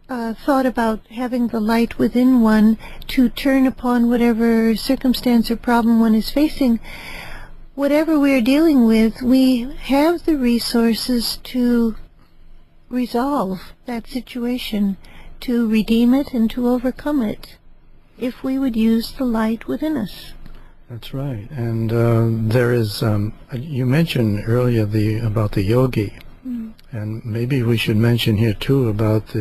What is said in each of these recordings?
thought about having the light within one to turn upon whatever circumstance or problem one is facing, whatever we're dealing with, we have the resources to resolve that situation, to redeem it and to overcome it, if we would use the light within us. That's right. And there is, you mentioned earlier about the yogi. And maybe we should mention here too about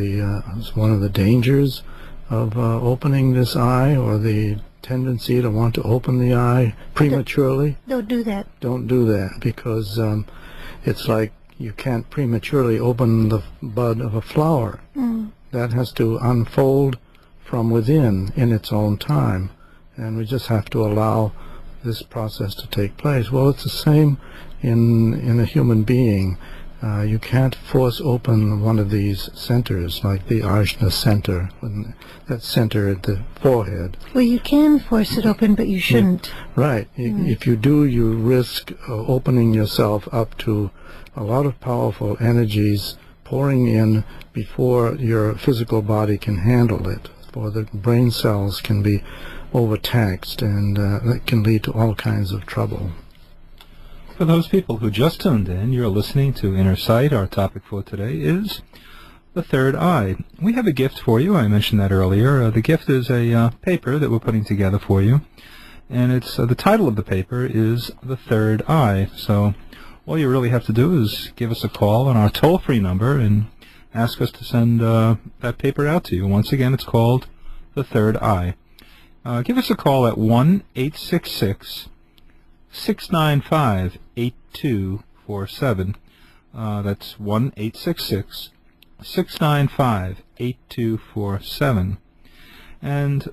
one of the dangers of opening this eye, or the tendency to want to open the eye prematurely. Don't do that. Don't do that, because it's like you can't prematurely open the bud of a flower. That has to unfold from within in its own time, and we just have to allow this process to take place. Well, it's the same in a human being. You can't force open one of these centers, like the Ajna center, that center at the forehead. Well, you can force it open, but you shouldn't. Right. If you do, you risk opening yourself up to a lot of powerful energies pouring in before your physical body can handle it, or the brain cells can be overtaxed, and that can lead to all kinds of trouble. For those people who just tuned in, you're listening to Inner Sight. Our topic for today is the third eye. We have a gift for you. I mentioned that earlier. The gift is a paper that we're putting together for you, and it's the title of the paper is The Third Eye. So all you really have to do is give us a call on our toll-free number and ask us to send that paper out to you. Once again, it's called The Third Eye. Give us a call at 1-866-695-8247. That's 1-866-695-8247. And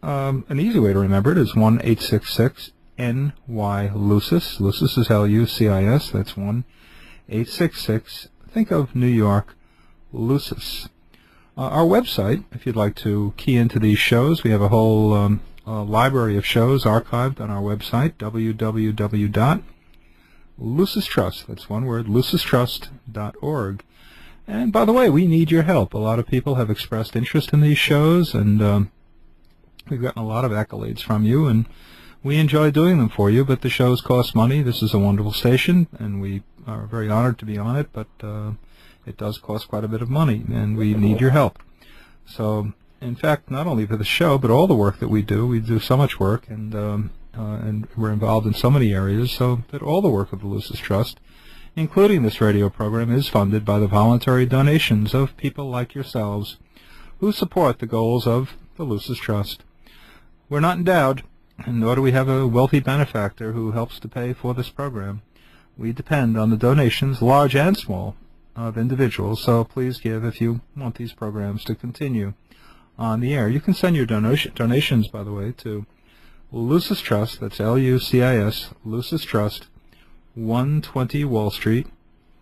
an easy way to remember it is 1-866-NY-LUCIS. Lucis is L-U-C-I-S. That's 1-866. Think of New York, Lucis. Our website, if you'd like to key into these shows, we have a whole library of shows archived on our website, www.lucistrust, that's one word, lucistrust.org. And by the way, we need your help. A lot of people have expressed interest in these shows, and we've gotten a lot of accolades from you, and we enjoy doing them for you, but the shows cost money. This is a wonderful station, and we are very honored to be on it, but it does cost quite a bit of money, and we need your help. So, in fact, not only for the show, but all the work that we do so much work, and we're involved in so many areas, so that all the work of the Lucis Trust, including this radio program, is funded by the voluntary donations of people like yourselves who support the goals of the Lucis Trust. We're not endowed, and nor do we have a wealthy benefactor who helps to pay for this program. We depend on the donations, large and small, of individuals, so please give if you want these programs to continue on the air. You can send your donations, by the way, to Lucis Trust, that's L-U-C-I-S, Lucis Trust, 120 Wall Street,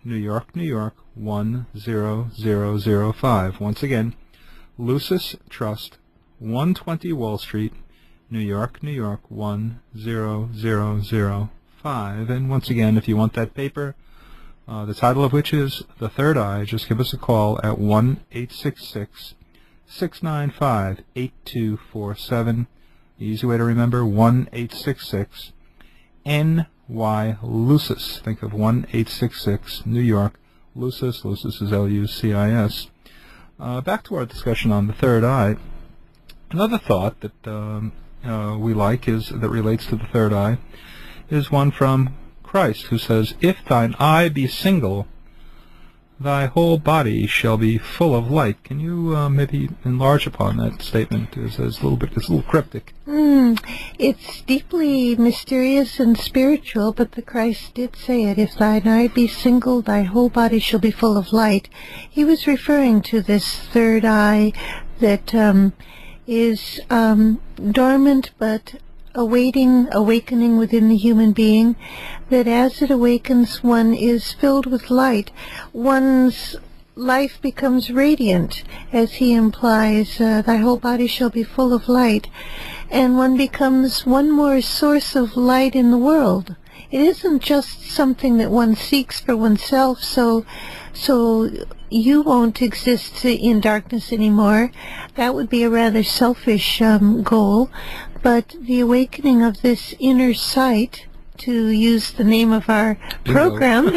New York, New York, 10005. Once again, Lucis Trust, 120 Wall Street, New York, New York, 10005. And once again, if you want that paper, the title of which is The Third Eye, just give us a call at 1-866-695-8247. The easy way to remember, 1-866-NY-LUCIS. Think of 1-866 New York, Lucis. Lucis is L-U-C-I-S. Back to our discussion on the third eye. Another thought that we like that relates to the third eye is one from Christ, who says, "If thine eye be single, thy whole body shall be full of light." Can you maybe enlarge upon that statement? It's a little cryptic. It's deeply mysterious and spiritual, but the Christ did say it. If thine eye be single, thy whole body shall be full of light. He was referring to this third eye that is dormant but awakening within the human being, that as it awakens, one is filled with light. One's life becomes radiant, as he implies, thy whole body shall be full of light, and one becomes one more source of light in the world. it isn't just something that one seeks for oneself, so you won't exist in darkness anymore. That would be a rather selfish goal. But the awakening of this inner sight, to use the name of our program,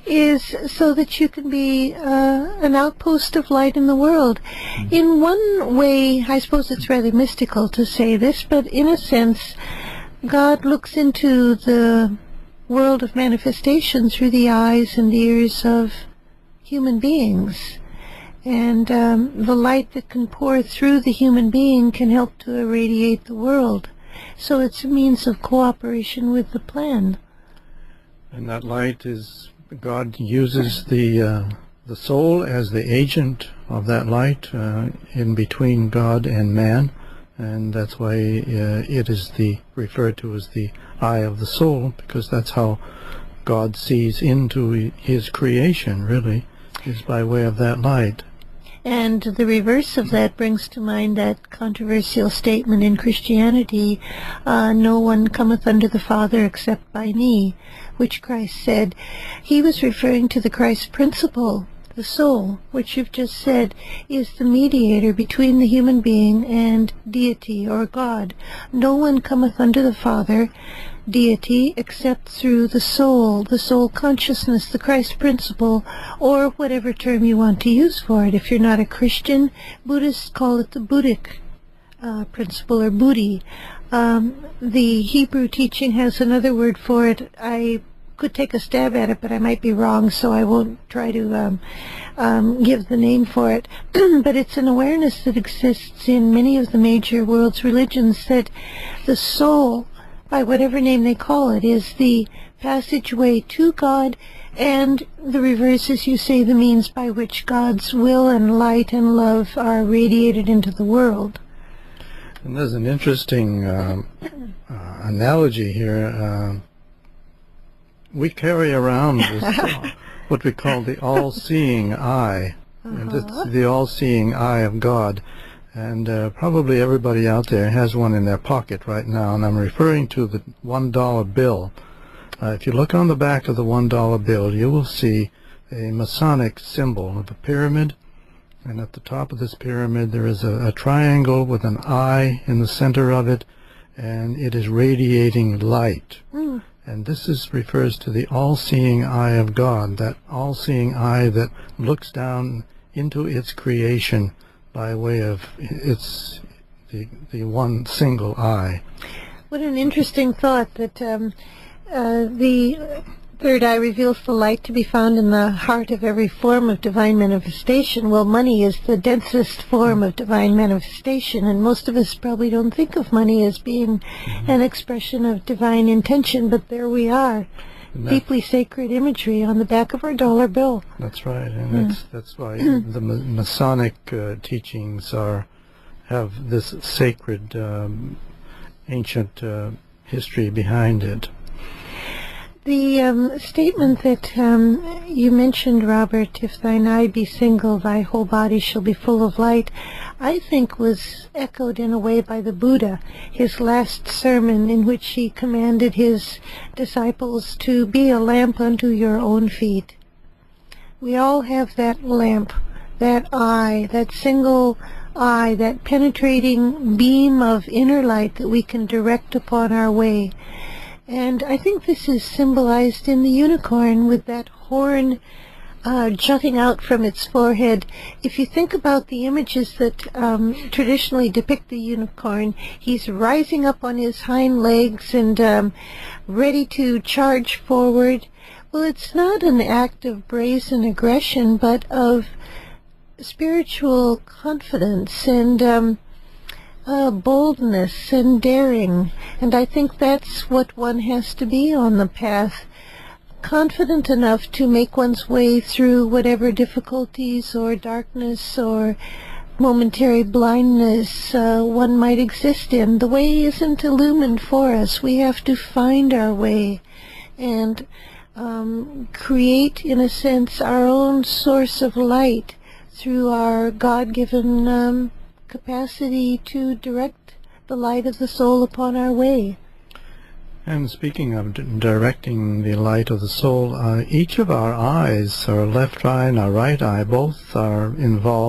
is so that you can be an outpost of light in the world. In one way, I suppose it's rather mystical to say this, but in a sense, God looks into the world of manifestation through the eyes and ears of human beings. And the light that can pour through the human being can help to irradiate the world. So it's a means of cooperation with the plan. And that light is, God uses the soul as the agent of that light in between God and man, and that's why it is referred to as the eye of the soul, because that's how God sees into his creation, really, is by way of that light. And the reverse of that brings to mind that controversial statement in Christianity, no one cometh unto the Father except by me, which Christ said. He was referring to the Christ principle, the soul, which you've just said is the mediator between the human being and deity or God. No one cometh unto the Father, deity, except through the soul consciousness, the Christ principle, or whatever term you want to use for it. If you're not a Christian, Buddhists call it the Buddhic principle, or Buddhi. The Hebrew teaching has another word for it. I could take a stab at it, but I might be wrong, so I won't try to give the name for it. But it's an awareness that exists in many of the major world's religions, that the soul, by whatever name they call it, is the passageway to God, and the reverse, as you say, the means by which God's will and light and love are radiated into the world. And there's an interesting analogy here. We carry around this, what we call the AllSeeing Eye, and it's the AllSeeing Eye of God. And probably everybody out there has one in their pocket right now, and I'm referring to the $1 bill. If you look on the back of the $1 bill, you will see a Masonic symbol of a pyramid, and at the top of this pyramid there is a triangle with an eye in the center of it, and it is radiating light. And this refers to the all-seeing eye of God, that all-seeing eye that looks down into its creation by way of the one single eye. What an interesting thought, that the third eye reveals the light to be found in the heart of every form of divine manifestation. Well, money is the densest form of divine manifestation, and most of us probably don't think of money as being an expression of divine intention, but there we are. Deeply sacred imagery on the back of our dollar bill. That's right, and that's why the Masonic teachings have this sacred ancient history behind it. The statement that you mentioned, Robert, if thine eye be single, thy whole body shall be full of light, I think was echoed in a way by the Buddha, his last sermon, in which he commanded his disciples to be a lamp unto your own feet. We all have that lamp, that eye, that single eye, that penetrating beam of inner light that we can direct upon our way. And I think this is symbolized in the unicorn, with that horn jutting out from its forehead. If you think about the images that traditionally depict the unicorn, he's rising up on his hind legs and ready to charge forward. Well, it's not an act of brazen aggression, but of spiritual confidence and boldness and daring. And I think that's what one has to be on the path. Confident enough to make one's way through whatever difficulties or darkness or momentary blindness one might exist in. The way isn't illumined for us. We have to find our way and create, in a sense, our own source of light through our God-given capacity to direct the light of the soul upon our way. And speaking of directing the light of the soul, each of our eyes, our left eye and our right eye, both are involved